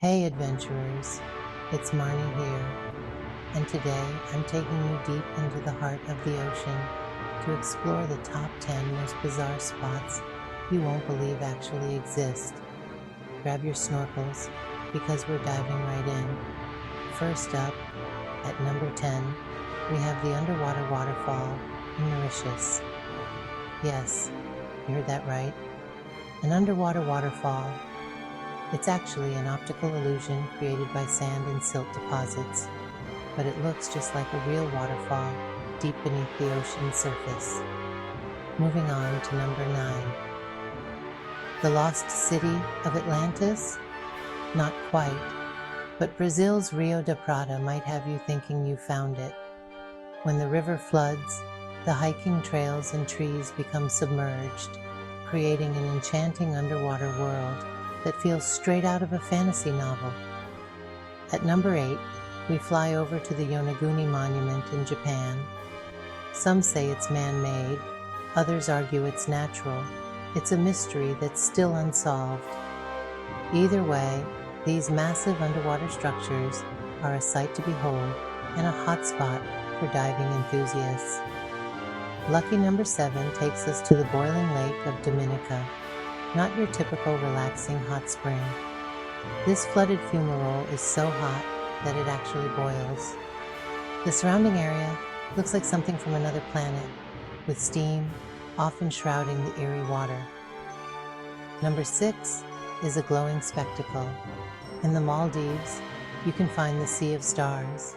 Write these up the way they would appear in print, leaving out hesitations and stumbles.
Hey adventurers, it's Marnie here, and today I'm taking you deep into the heart of the ocean to explore the top 10 most bizarre spots you won't believe actually exist. Grab your snorkels because we're diving right in. First up, at number 10, we have the underwater waterfall in Mauritius. Yes, you heard that right. An underwater waterfall. It's actually an optical illusion created by sand and silt deposits, but it looks just like a real waterfall deep beneath the ocean's surface. Moving on to number 9. The lost city of Atlantis? Not quite, but Brazil's Rio de Prata might have you thinking you found it. When the river floods, the hiking trails and trees become submerged, creating an enchanting underwater world that feels straight out of a fantasy novel. At number 8, we fly over to the Yonaguni Monument in Japan. Some say it's man-made, others argue it's natural. It's a mystery that's still unsolved. Either way, these massive underwater structures are a sight to behold and a hotspot for diving enthusiasts. Lucky number 7 takes us to the boiling lake of Dominica. Not your typical relaxing hot spring. This flooded fumarole is so hot that it actually boils. The surrounding area looks like something from another planet, with steam often shrouding the eerie water. Number 6 is a glowing spectacle. In the Maldives, you can find the Sea of Stars.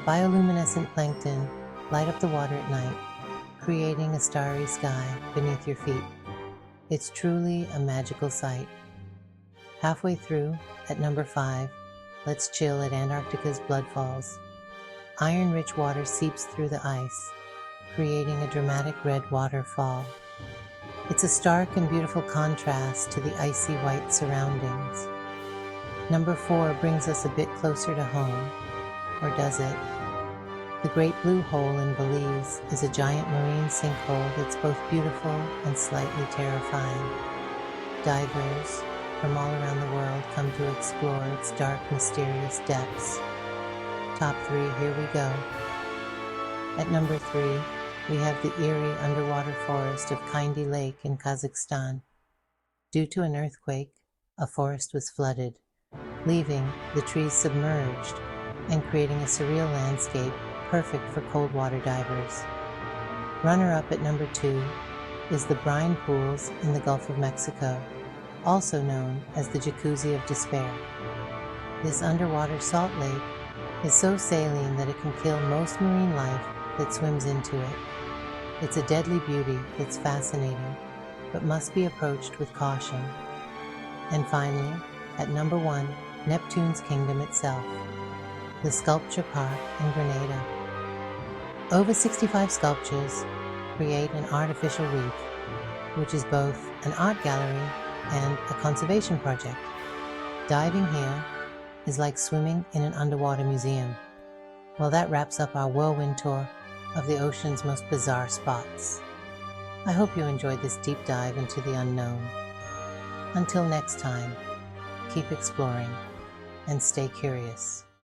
Bioluminescent plankton light up the water at night, creating a starry sky beneath your feet. It's truly a magical sight. Halfway through, at number 5, let's chill at Antarctica's Blood Falls. Iron-rich water seeps through the ice, creating a dramatic red waterfall. It's a stark and beautiful contrast to the icy white surroundings. Number 4 brings us a bit closer to home, or does it? The Great Blue Hole in Belize is a giant marine sinkhole that's both beautiful and slightly terrifying. Divers from all around the world come to explore its dark, mysterious depths. Top 3, here we go. At number 3, we have the eerie underwater forest of Kaindi Lake in Kazakhstan. Due to an earthquake, a forest was flooded, leaving the trees submerged and creating a surreal landscape perfect for cold water divers. Runner-up at number 2 is the brine pools in the Gulf of Mexico, also known as the Jacuzzi of Despair. This underwater salt lake is so saline that it can kill most marine life that swims into it. It's a deadly beauty that's fascinating, but must be approached with caution. And finally, at number 1, Neptune's kingdom itself, the Sculpture Park in Grenada. Over 65 sculptures create an artificial reef, which is both an art gallery and a conservation project. Diving here is like swimming in an underwater museum. Well, that wraps up our whirlwind tour of the ocean's most bizarre spots. I hope you enjoyed this deep dive into the unknown. Until next time, keep exploring and stay curious.